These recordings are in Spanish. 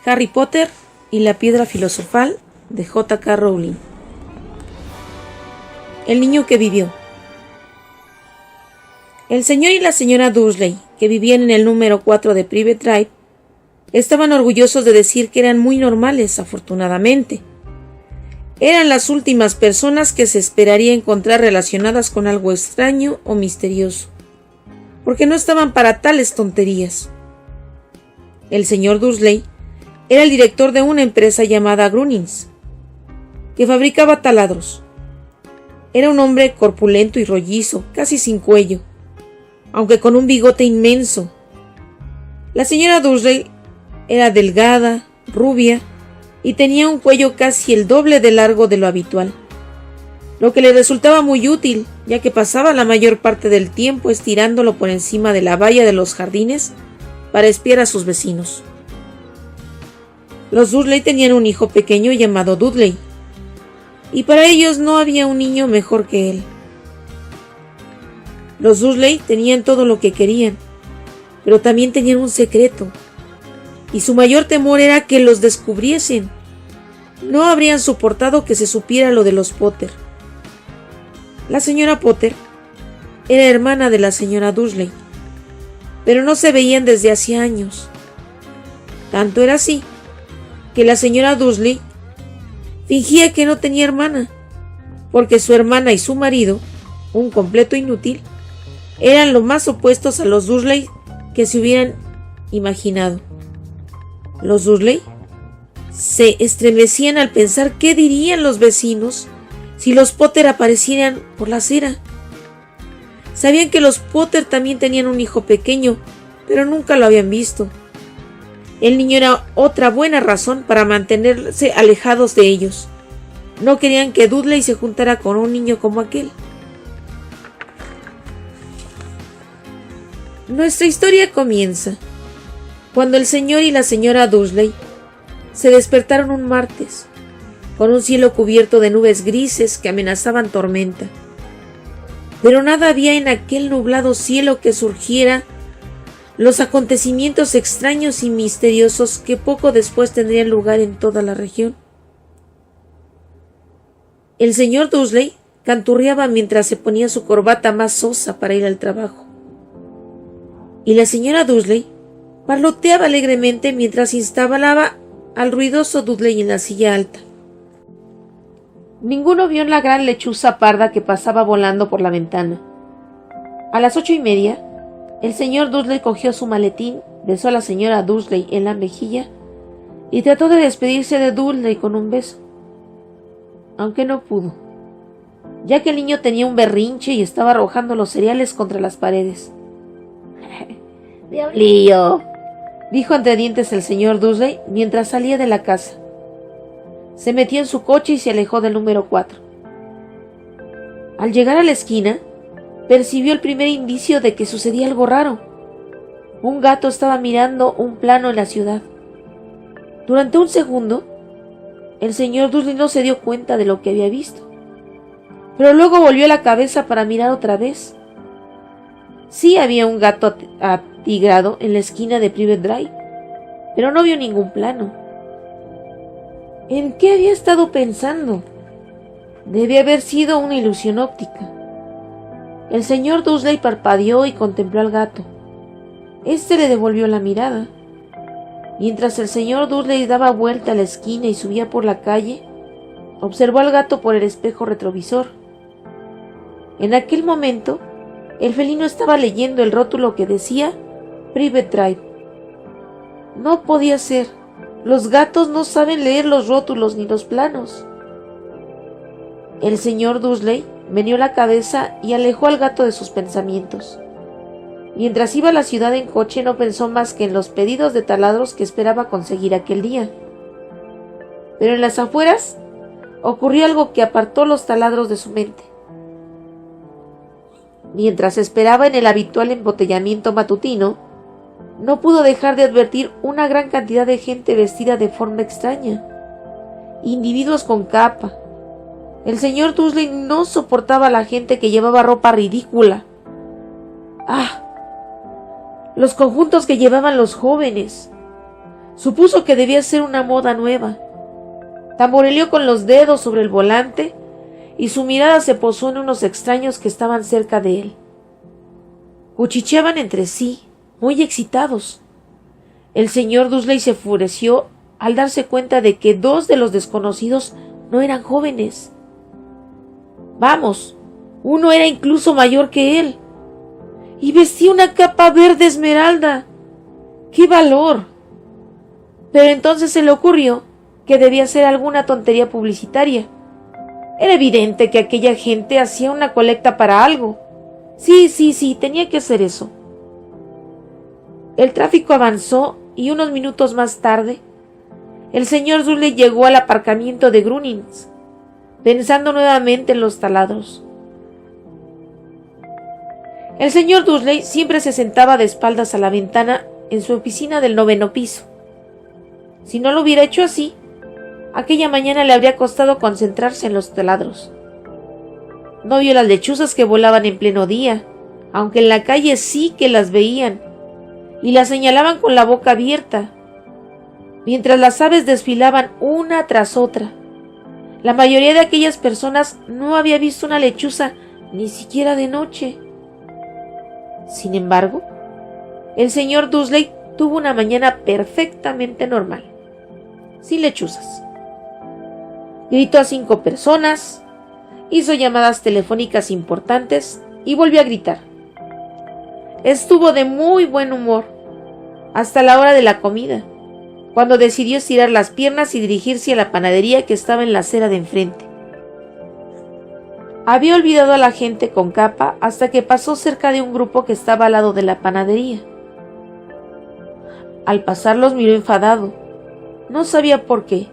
Harry Potter y la piedra filosofal de J.K. Rowling. El niño que vivió. El señor y la señora Dursley, que vivían en el número 4 de Private Drive, estaban orgullosos de decir que eran muy normales, afortunadamente. Eran las últimas personas que se esperaría encontrar relacionadas con algo extraño o misterioso, porque no estaban para tales tonterías. El señor Dursley era el director de una empresa llamada Grunnings, que fabricaba taladros. Era un hombre corpulento y rollizo, casi sin cuello, aunque con un bigote inmenso. La señora Dursley era delgada, rubia, y tenía un cuello casi el doble de largo de lo habitual, lo que le resultaba muy útil, ya que pasaba la mayor parte del tiempo estirándolo por encima de la valla de los jardines para espiar a sus vecinos. Los Dursley tenían un hijo pequeño llamado Dudley, y para ellos no había un niño mejor que él. Los Dursley tenían todo lo que querían, pero también tenían un secreto, y su mayor temor era que los descubriesen. No habrían soportado que se supiera lo de los Potter. La señora Potter era hermana de la señora Dursley, pero no se veían desde hacía años. Tanto era así que la señora Dursley fingía que no tenía hermana, porque su hermana y su marido, un completo inútil, eran lo más opuestos a los Dursley que se hubieran imaginado. Los Dursley se estremecían al pensar qué dirían los vecinos si los Potter aparecieran por la acera. Sabían que los Potter también tenían un hijo pequeño, pero nunca lo habían visto. El niño era otra buena razón para mantenerse alejados de ellos. No querían que Dudley se juntara con un niño como aquel. Nuestra historia comienza cuando el señor y la señora Dursley se despertaron un martes, con un cielo cubierto de nubes grises que amenazaban tormenta. Pero nada había en aquel nublado cielo que surgiera los acontecimientos extraños y misteriosos que poco después tendrían lugar en toda la región. El señor Dursley canturreaba mientras se ponía su corbata más sosa para ir al trabajo, y la señora Dursley parloteaba alegremente mientras instalaba al ruidoso Dudley en la silla alta. Ninguno vio la gran lechuza parda que pasaba volando por la ventana. A las 8:30, el señor Dursley cogió su maletín, besó a la señora Dursley en la mejilla y trató de despedirse de Dudley con un beso, aunque no pudo, ya que el niño tenía un berrinche y estaba arrojando los cereales contra las paredes. «Diablillo», dijo entre dientes el señor Dursley mientras salía de la casa. Se metió en su coche y se alejó del número 4. Al llegar a la esquina, percibió el primer indicio de que sucedía algo raro. Un gato estaba mirando un plano en la ciudad. Durante un segundo, el señor Dursley no se dio cuenta de lo que había visto, pero luego volvió la cabeza para mirar otra vez. Sí había un gato atigrado en la esquina de Private Drive, pero no vio ningún plano. ¿En qué había estado pensando? Debía haber sido una ilusión óptica. El señor Dursley parpadeó y contempló al gato. Este le devolvió la mirada. Mientras el señor Dursley daba vuelta a la esquina y subía por la calle, observó al gato por el espejo retrovisor. En aquel momento, el felino estaba leyendo el rótulo que decía Private Drive. No podía ser. Los gatos no saben leer los rótulos ni los planos. El señor Dursley meneó la cabeza y alejó al gato de sus pensamientos. Mientras iba a la ciudad en coche, no pensó más que en los pedidos de taladros que esperaba conseguir aquel día. Pero en las afueras ocurrió algo que apartó los taladros de su mente. Mientras esperaba en el habitual embotellamiento matutino, no pudo dejar de advertir una gran cantidad de gente vestida de forma extraña. Individuos con capa. El señor Dursley no soportaba a la gente que llevaba ropa ridícula. ¡Ah! Los conjuntos que llevaban los jóvenes. Supuso que debía ser una moda nueva. Tamboreleó con los dedos sobre el volante y su mirada se posó en unos extraños que estaban cerca de él. Cuchicheaban entre sí, muy excitados. El señor Dursley se enfureció al darse cuenta de que dos de los desconocidos no eran jóvenes. Vamos, uno era incluso mayor que él, y vestía una capa verde esmeralda. ¡Qué valor! Pero entonces se le ocurrió que debía ser alguna tontería publicitaria. Era evidente que aquella gente hacía una colecta para algo. Sí, tenía que ser eso. El tráfico avanzó y unos minutos más tarde, el señor Dursley llegó al aparcamiento de Grunnings, pensando nuevamente en los taladros. El señor Dursley siempre se sentaba de espaldas a la ventana en su oficina del 9º piso. Si no lo hubiera hecho así, aquella mañana le habría costado concentrarse en los taladros. No vio las lechuzas que volaban en pleno día, aunque en la calle sí que las veían, y las señalaban con la boca abierta, mientras las aves desfilaban una tras otra. La mayoría de aquellas personas no había visto una lechuza ni siquiera de noche. Sin embargo, el señor Dursley tuvo una mañana perfectamente normal, sin lechuzas. Gritó a 5 personas, hizo llamadas telefónicas importantes y volvió a gritar. Estuvo de muy buen humor hasta la hora de la comida, cuando decidió estirar las piernas y dirigirse a la panadería que estaba en la acera de enfrente. Había olvidado a la gente con capa hasta que pasó cerca de un grupo que estaba al lado de la panadería. Al pasar los miró enfadado. No sabía por qué,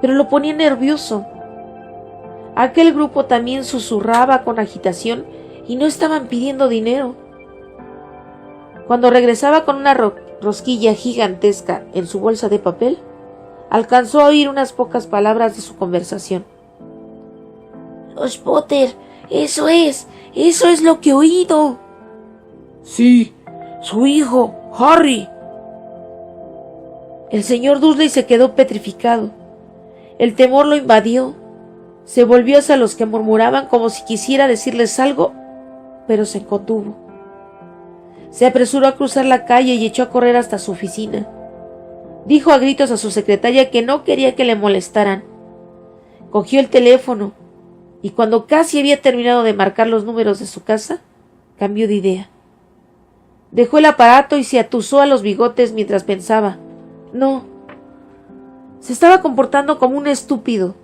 pero lo ponía nervioso. Aquel grupo también susurraba con agitación y no estaban pidiendo dinero. Cuando regresaba con una rosquilla gigantesca en su bolsa de papel, alcanzó a oír unas pocas palabras de su conversación. «Los Potter, eso es lo que he oído». «Sí, su hijo, Harry». El señor Dursley se quedó petrificado. El temor lo invadió. Se volvió hacia los que murmuraban como si quisiera decirles algo, pero se contuvo. Se apresuró a cruzar la calle y echó a correr hasta su oficina. Dijo a gritos a su secretaria que no quería que le molestaran. Cogió el teléfono y cuando casi había terminado de marcar los números de su casa, cambió de idea. Dejó el aparato y se atusó a los bigotes mientras pensaba. No, se estaba comportando como un estúpido.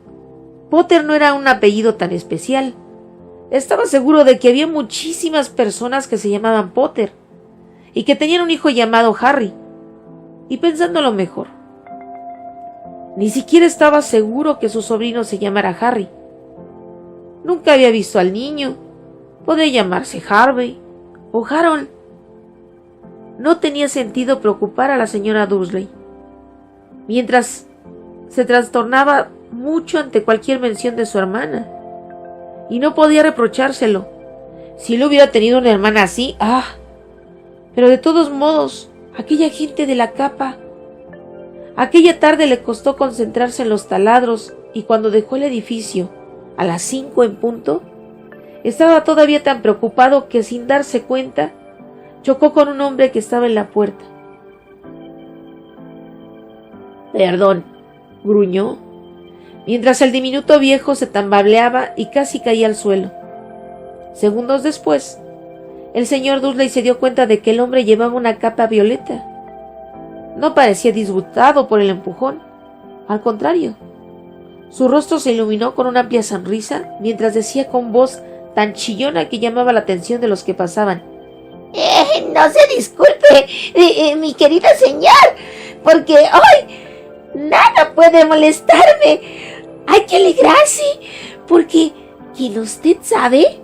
Potter no era un apellido tan especial. Estaba seguro de que había muchísimas personas que se llamaban Potter y que tenían un hijo llamado Harry. Y pensándolo mejor, ni siquiera estaba seguro que su sobrino se llamara Harry. Nunca había visto al niño. Podría llamarse Harvey o Harold. No tenía sentido preocupar a la señora Dursley, mientras se trastornaba mucho ante cualquier mención de su hermana, y no podía reprochárselo. Si él hubiera tenido una hermana así, pero de todos modos, aquella gente de la capa. Aquella tarde le costó concentrarse en los taladros, y cuando dejó el edificio a las 5 en punto, estaba todavía tan preocupado que sin darse cuenta, chocó con un hombre que estaba en la puerta. «Perdón», gruñó, mientras el diminuto viejo se tambaleaba y casi caía al suelo. Segundos después, el señor Dursley se dio cuenta de que el hombre llevaba una capa violeta. No parecía disgustado por el empujón. Al contrario, su rostro se iluminó con una amplia sonrisa mientras decía con voz tan chillona que llamaba la atención de los que pasaban. No se disculpe, mi querido señor, porque hoy nada puede molestarme. Hay que alegrarse, porque, ¿quién usted sabe?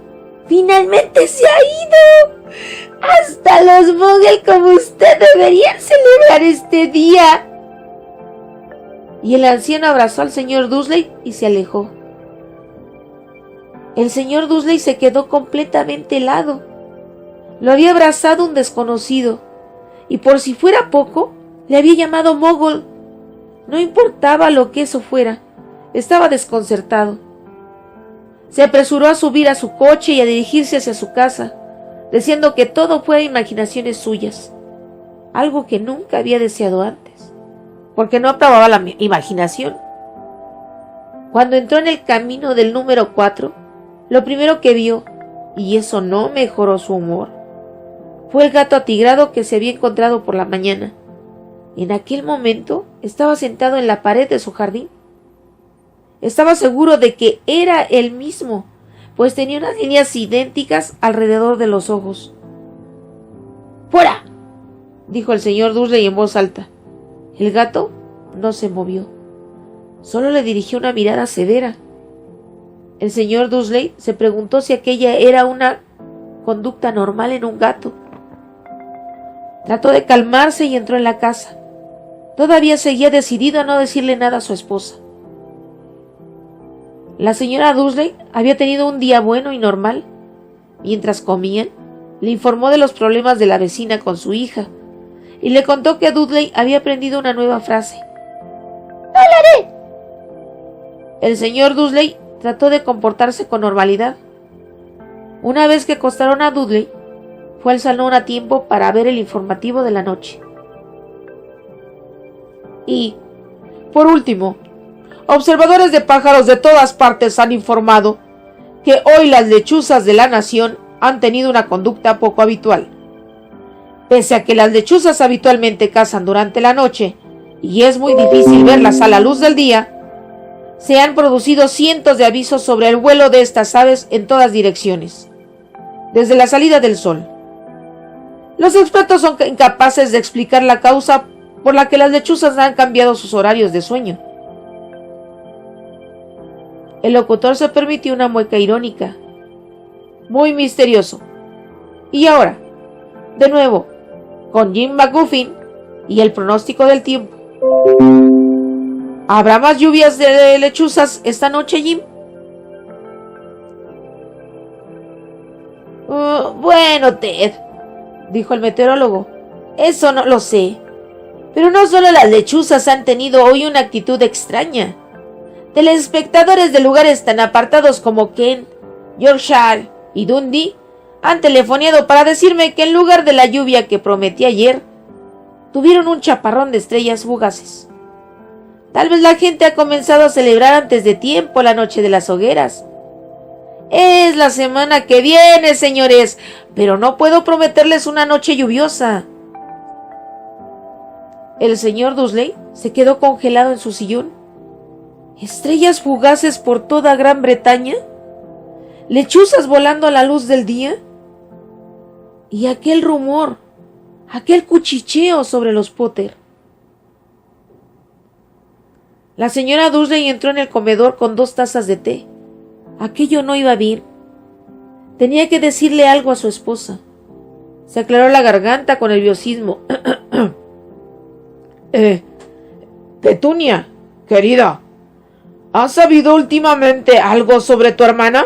Finalmente se ha ido. Hasta los Muggles como usted deberían celebrar este día. Y el anciano abrazó al señor Dursley y se alejó. El señor Dursley se quedó completamente helado. Lo había abrazado un desconocido, y por si fuera poco, le había llamado Muggle. No importaba lo que eso fuera, estaba desconcertado. Se apresuró a subir a su coche y a dirigirse hacia su casa, deseando que todo fuera imaginaciones suyas, algo que nunca había deseado antes, porque no aprobaba la imaginación. Cuando entró en el camino del número 4, lo primero que vio, y eso no mejoró su humor, fue el gato atigrado que se había encontrado por la mañana. En aquel momento estaba sentado en la pared de su jardín. Estaba seguro de que era él mismo, pues tenía unas líneas idénticas alrededor de los ojos. ¡Fuera!, dijo el señor Dursley en voz alta. El gato no se movió, solo le dirigió una mirada severa. El señor Dursley se preguntó si aquella era una conducta normal en un gato. Trató de calmarse y entró en la casa. Todavía seguía decidido a no decirle nada a su esposa. La señora Dursley había tenido un día bueno y normal. Mientras comían, le informó de los problemas de la vecina con su hija y le contó que Dudley había aprendido una nueva frase. ¡Hablaré! El señor Dursley trató de comportarse con normalidad. Una vez que acostaron a Dudley, fue al salón a tiempo para ver el informativo de la noche. Y, por último, observadores de pájaros de todas partes han informado que hoy las lechuzas de la nación han tenido una conducta poco habitual. Pese a que las lechuzas habitualmente cazan durante la noche y es muy difícil verlas a la luz del día, se han producido cientos de avisos sobre el vuelo de estas aves en todas direcciones, desde la salida del sol. Los expertos son incapaces de explicar la causa por la que las lechuzas han cambiado sus horarios de sueño. El locutor se permitió una mueca irónica. Muy misterioso. Y ahora, de nuevo, con Jim McGuffin y el pronóstico del tiempo. ¿Habrá más lluvias de lechuzas esta noche, Jim? Bueno, Ted, dijo el meteorólogo, eso no lo sé. Pero no solo las lechuzas han tenido hoy una actitud extraña. Telespectadores de lugares tan apartados como Kent, Yorkshire y Dundee han telefoneado para decirme que en lugar de la lluvia que prometí ayer, tuvieron un chaparrón de estrellas fugaces. Tal vez la gente ha comenzado a celebrar antes de tiempo la noche de las hogueras. Es la semana que viene, señores, pero no puedo prometerles una noche lluviosa. El señor Dursley se quedó congelado en su sillón. ¿Estrellas fugaces por toda Gran Bretaña? ¿Lechuzas volando a la luz del día? Y aquel rumor, aquel cuchicheo sobre los Potter. La señora Dursley entró en el comedor con 2 tazas de té. Aquello no iba bien. Tenía que decirle algo a su esposa. Se aclaró la garganta con nerviosismo. Petunia, querida, ¿has sabido últimamente algo sobre tu hermana?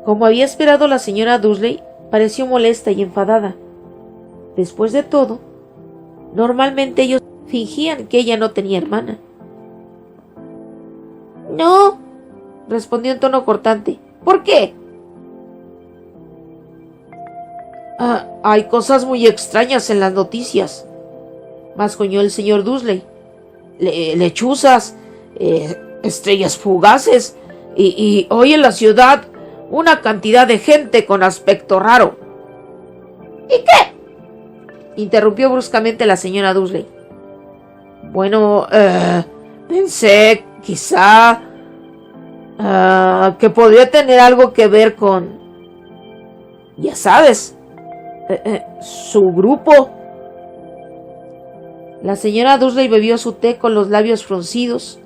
Como había esperado, la señora Dursley pareció molesta y enfadada. Después de todo, normalmente ellos fingían que ella no tenía hermana. No, respondió en tono cortante. ¿Por qué? Hay cosas muy extrañas en las noticias, mascuñó el señor Dursley. Lechuzas, estrellas fugaces y hoy en la ciudad una cantidad de gente con aspecto raro. ¿Y qué?, interrumpió bruscamente la señora Dursley. Bueno, pensé quizá que podría tener algo que ver con, ya sabes, su grupo. La señora Dursley bebió su té con los labios fruncidos.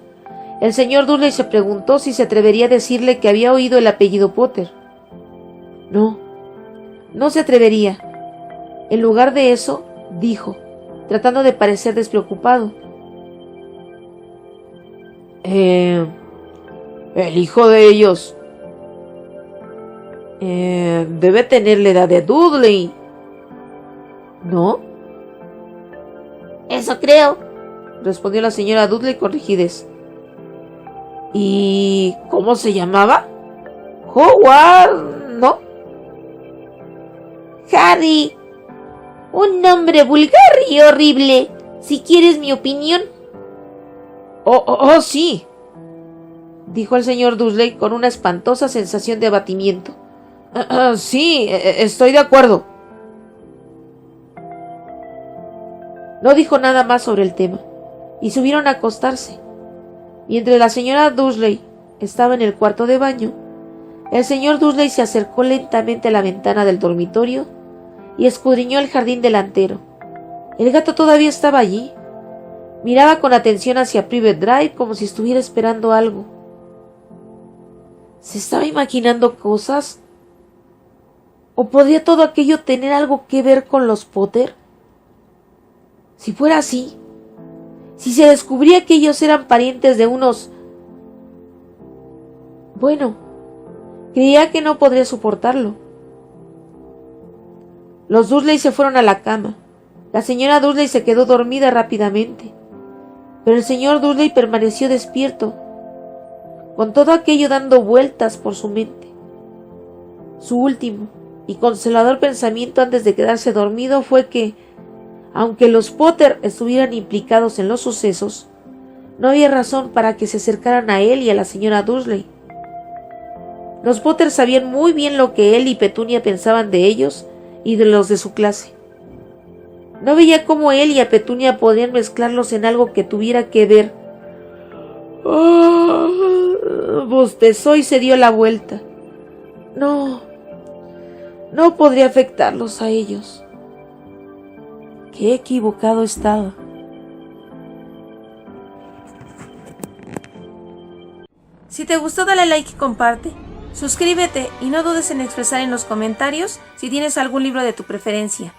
El señor Dursley se preguntó si se atrevería a decirle que había oído el apellido Potter. No se atrevería. En lugar de eso, dijo, tratando de parecer despreocupado. El hijo de ellos debe tener la edad de Dudley, ¿no? Eso creo, respondió la señora Dudley con rigidez. ¿Y cómo se llamaba? Howard, ¿no? Harry. Un nombre vulgar y horrible, si quieres mi opinión. Oh, sí, dijo el señor Dursley con una espantosa sensación de abatimiento. Sí, estoy de acuerdo. No dijo nada más sobre el tema, y subieron a acostarse. Mientras la señora Dursley estaba en el cuarto de baño, el señor Dursley se acercó lentamente a la ventana del dormitorio y escudriñó el jardín delantero. El gato todavía estaba allí. Miraba con atención hacia Privet Drive como si estuviera esperando algo. ¿Se estaba imaginando cosas? ¿O podría todo aquello tener algo que ver con los Potter? Si fuera así, si se descubría que ellos eran parientes de unos... Bueno, creía que no podría soportarlo. Los Dursley se fueron a la cama. La señora Dursley se quedó dormida rápidamente, pero el señor Dursley permaneció despierto, con todo aquello dando vueltas por su mente. Su último y consolador pensamiento antes de quedarse dormido fue que, aunque los Potter estuvieran implicados en los sucesos, no había razón para que se acercaran a él y a la señora Dursley. Los Potter sabían muy bien lo que él y Petunia pensaban de ellos y de los de su clase. No veía cómo él y a Petunia podían mezclarlos en algo que tuviera que ver. Bostezó y se dio la vuelta. No podría afectarlos a ellos. Qué equivocado estaba. Si te gustó, dale like y comparte. Suscríbete y no dudes en expresar en los comentarios si tienes algún libro de tu preferencia.